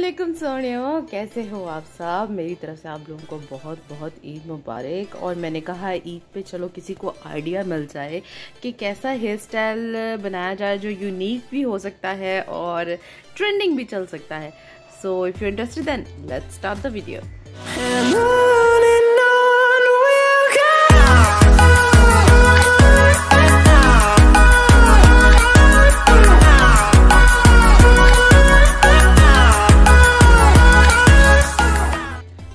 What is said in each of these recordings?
वालेकुम सोनियो, कैसे हो आप सब। मेरी तरफ से आप लोगों को बहुत बहुत ईद मुबारक। और मैंने कहा ईद पे चलो किसी को आइडिया मिल जाए कि कैसा हेयर स्टाइल बनाया जाए जो यूनिक भी हो सकता है और ट्रेंडिंग भी चल सकता है। So if you interested then let's start the video.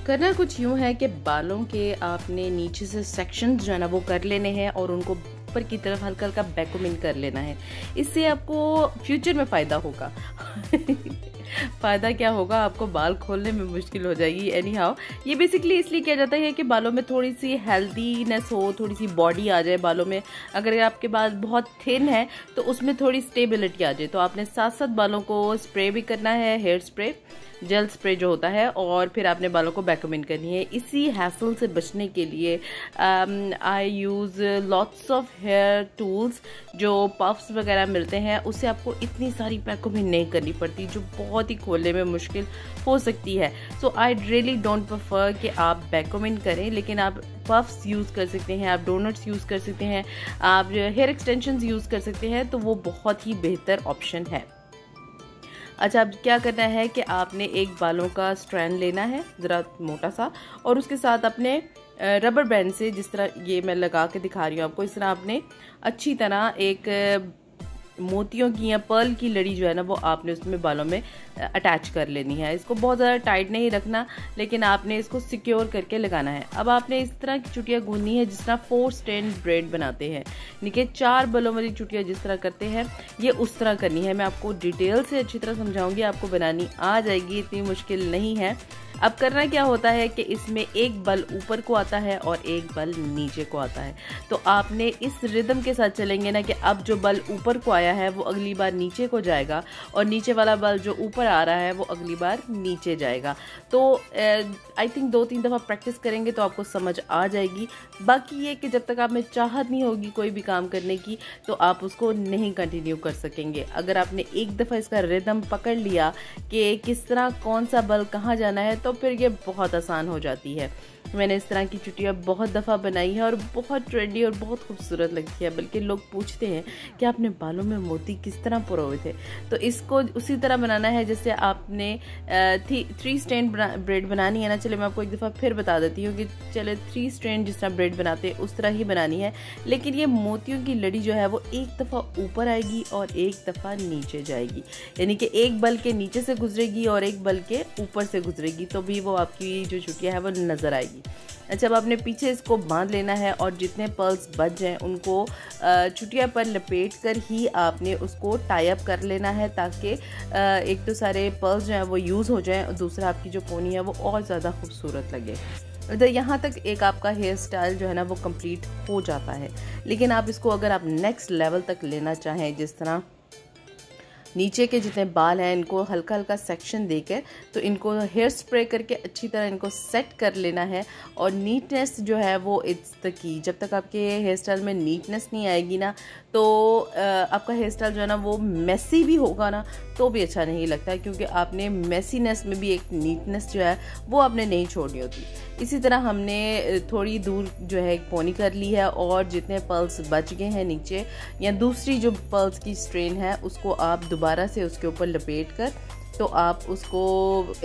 करना कुछ यूँ है कि बालों के आपने नीचे से सेक्शंस जो है ना वो कर लेने हैं और उनको ऊपर की तरफ हल्का हल्का वैक्यूम इन कर लेना है। इससे आपको फ्यूचर में फ़ायदा होगा। फ़ायदा क्या होगा, आपको बाल खोलने में मुश्किल हो जाएगी। एनी हाउ ये बेसिकली इसलिए किया जाता है कि बालों में थोड़ी सी हेल्दीनेस हो, थोड़ी सी बॉडी आ जाए बालों में। अगर आपके बाल बहुत थिन है तो उसमें थोड़ी स्टेबिलिटी आ जाए। तो आपने साथ साथ बालों को स्प्रे भी करना है, हेयर स्प्रे, जेल स्प्रे जो होता है, और फिर आपने बालों को वैक्यूम इन करनी है। इसी हैसल से बचने के लिए I use lots of hair tools. जो पफ्स वगैरह मिलते हैं उससे आपको इतनी सारी वैक्यूम इन नहीं करनी पड़ती जो बहुत ही खोलने में मुश्किल हो सकती है। सो आई रियली डोंट प्रेफर कि आप वैक्यूम इन करें, लेकिन आप पफ्स यूज़ कर सकते हैं, आप डोनट्स यूज़ कर सकते हैं, आप हेयर एक्सटेंशंस यूज़ कर सकते हैं। तो वो बहुत ही बेहतर ऑप्शन है। अच्छा, अब क्या करना है कि आपने एक बालों का स्ट्रैंड लेना है ज़रा मोटा सा, और उसके साथ अपने रबर बैंड से, जिस तरह ये मैं लगा के दिखा रही हूँ आपको, इस तरह आपने अच्छी तरह एक मोतियों की या पर्ल की लड़ी जो है ना वो आपने उसमें बालों में अटैच कर लेनी है। इसको बहुत ज़्यादा टाइट नहीं रखना, लेकिन आपने इसको सिक्योर करके लगाना है। अब आपने इस तरह की चुटियाँ गूंदनी है जिस तरह 4 स्ट्रैंड ब्रेड बनाते हैं, यानी कि 4 बलों वाली चुटियाँ जिस तरह करते हैं ये उस तरह करनी है। मैं आपको डिटेल से अच्छी तरह समझाऊंगी, आपको बनानी आ जाएगी, इतनी मुश्किल नहीं है। अब करना क्या होता है कि इसमें एक बल ऊपर को आता है और एक बल नीचे को आता है। तो आपने इस रिदम के साथ चलेंगे ना कि अब जो बल ऊपर को आया है वो अगली बार नीचे को जाएगा, और नीचे वाला बल जो ऊपर आ रहा है वो अगली बार नीचे जाएगा। तो आई थिंक 2-3 दफ़ा प्रैक्टिस करेंगे तो आपको समझ आ जाएगी। बाकी ये कि जब तक आप में चाहत नहीं होगी कोई भी काम करने की तो आप उसको नहीं कंटिन्यू कर सकेंगे। अगर आपने एक दफ़ा इसका रिदम पकड़ लिया कि किस तरह कौन सा बल कहाँ जाना है तो फिर ये बहुत आसान हो जाती है। मैंने इस तरह की चुटियाँ बहुत दफ़ा बनाई है और बहुत ट्रेंडी और बहुत खूबसूरत लगती है। बल्कि लोग पूछते हैं कि आपने बालों में मोती किस तरह पुरोए थे। तो इसको उसी तरह बनाना है जैसे आपने 3 स्ट्रैंड ब्रेड बनानी है ना। चले मैं आपको एक दफ़ा फिर बता देती हूँ कि चले 3 स्ट्रैंड जिस तरह ब्रेड बनाते हैं उस तरह ही बनानी है। लेकिन ये मोतियों की लड़ी जो है वो एक दफ़ा ऊपर आएगी और एक दफ़ा नीचे जाएगी, यानी कि एक बल के नीचे से गुजरेगी और एक बल के ऊपर से गुजरेगी, तो भी वो आपकी जो चुटिया है वो नज़र आएगी। अच्छा, अब आपने पीछे इसको बांध लेना है और जितने पर्ल्स बच जाएं उनको चुटिया पर लपेट कर ही आपने उसको टाई अप कर लेना है, ताकि एक तो सारे पर्ल्स जो हैं वो यूज़ हो जाएं और दूसरा आपकी जो पोनी है वो और ज़्यादा खूबसूरत लगे। तो यहाँ तक एक आपका हेयर स्टाइल जो है ना वो कंप्लीट हो जाता है। लेकिन आप इसको अगर आप नेक्स्ट लेवल तक लेना चाहें, जिस तरह नीचे के जितने बाल हैं इनको हल्का हल्का सेक्शन देकर तो इनको हेयर स्प्रे करके अच्छी तरह इनको सेट कर लेना है। और नीटनेस जो है वो इट्स द की। जब तक आपके हेयर स्टाइल में नीटनेस नहीं आएगी ना तो आपका हेयर स्टाइल जो है ना वो मेसी भी होगा ना तो भी अच्छा नहीं लगता, क्योंकि आपने मेसीनेस में भी एक नीटनेस जो है वो आपने नहीं छोड़नी होती। इसी तरह हमने थोड़ी दूर जो है एक पोनी कर ली है और जितने पर्ल्स बच गए हैं नीचे या दूसरी जो पर्ल्स की स्ट्रेन है उसको आप दोबारा से उसके ऊपर लपेट कर तो आप उसको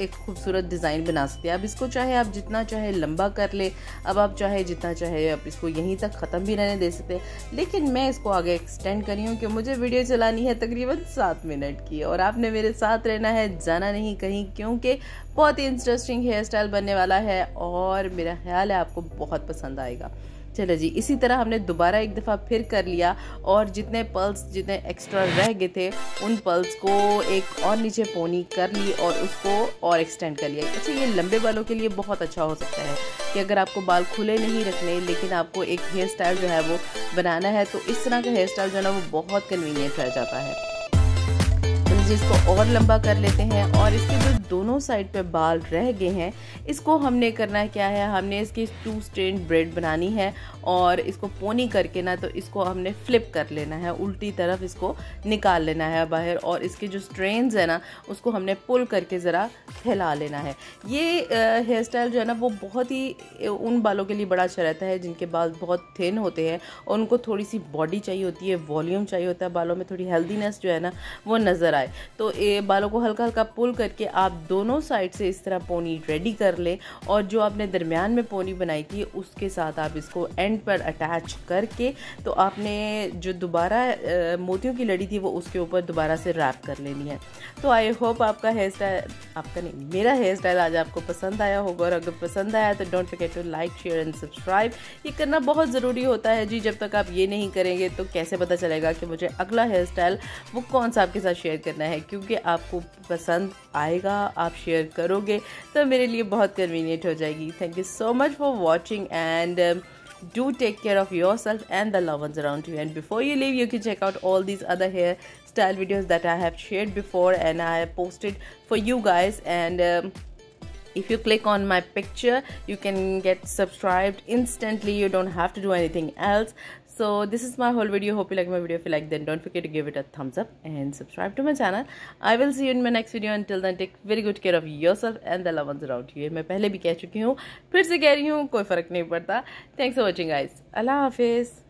एक खूबसूरत डिज़ाइन बना सकते हैं। अब इसको चाहे आप जितना चाहे लंबा कर ले, अब आप चाहे जितना चाहे आप इसको यहीं तक ख़त्म भी रहने दे सकते हैं। लेकिन मैं इसको आगे एक्सटेंड करी हूँ कि मुझे वीडियो चलानी है तकरीबन 7 मिनट की, और आपने मेरे साथ रहना है, जाना नहीं कहीं, क्योंकि बहुत ही इंटरेस्टिंग हेयर स्टाइल बनने वाला है और मेरा ख्याल है आपको बहुत पसंद आएगा। चलो जी, इसी तरह हमने दोबारा एक दफ़ा फिर कर लिया और जितने पर्ल्स जितने एक्स्ट्रा रह गए थे उन पर्ल्स को एक और नीचे पोनी कर ली और उसको और एक्सटेंड कर लिया। अच्छा, ये लंबे बालों के लिए बहुत अच्छा हो सकता है कि अगर आपको बाल खुले नहीं रखने लेकिन आपको एक हेयर स्टाइल जो है वो बनाना है तो इस तरह का हेयर स्टाइल जो है ना वो बहुत कन्वीनियंट रह जाता है। जिसको और लंबा कर लेते हैं और इसके जो दोनों साइड पे बाल रह गए हैं इसको हमने करना क्या है, हमने इसकी 2 स्ट्रैंड ब्रेड बनानी है और इसको पोनी करके ना तो इसको हमने फ्लिप कर लेना है, उल्टी तरफ इसको निकाल लेना है बाहर, और इसके जो स्ट्रेन्स है ना उसको हमने पुल करके ज़रा फैला लेना है। ये हेयर स्टाइल जो है ना वो बहुत ही उन बालों के लिए बड़ा अच्छा रहता है जिनके बाल बहुत थिन होते हैं और उनको थोड़ी सी बॉडी चाहिए होती है, वॉल्यूम चाहिए होता है, बालों में थोड़ी हेल्दीनेस जो है ना वो नज़र आए। तो ये बालों को हल्का हल्का पुल करके आप दोनों साइड से इस तरह पोनी रेडी कर लें और जो आपने दरमियान में पोनी बनाई थी उसके साथ आप इसको एंड पर अटैच करके तो आपने जो दोबारा मोतियों की लड़ी थी वो उसके ऊपर दोबारा से रैप कर लेनी है। तो आई होप आपका हेयर स्टाइल, आपका नहीं मेरा हेयर स्टाइल आज आपको पसंद आया होगा और अगर पसंद आया तो don't forget to like, share and subscribe. ये करना बहुत ज़रूरी होता है जी, जब तक आप ये नहीं करेंगे तो कैसे पता चलेगा कि मुझे अगला हेयर स्टाइल वो कौन सा आपके साथ शेयर करना है, क्योंकि आपको पसंद आएगा, आप शेयर करोगे तो मेरे लिए बहुत कन्वीनियंट हो जाएगी। Thank you so much for watching and do take care of yourself and the loved ones around you. And before you leave, you can check out all these other hairstyle videos that I have shared before and I have posted for you guys. And if you click on my picture, you can get subscribed instantly. You don't have to do anything else. So this is my whole video. Hope you like my video. If you like, then don't forget to give it a thumbs up and subscribe to my channel. I will see you in my next video. Until then, take very good care of yourself and the loved ones around you. मैं पहले भी कह चुकी हूँ, फिर से कह रही हूँ, कोई फर्क नहीं पड़ता. Thanks for watching guys. अल्लाह हाफिज़.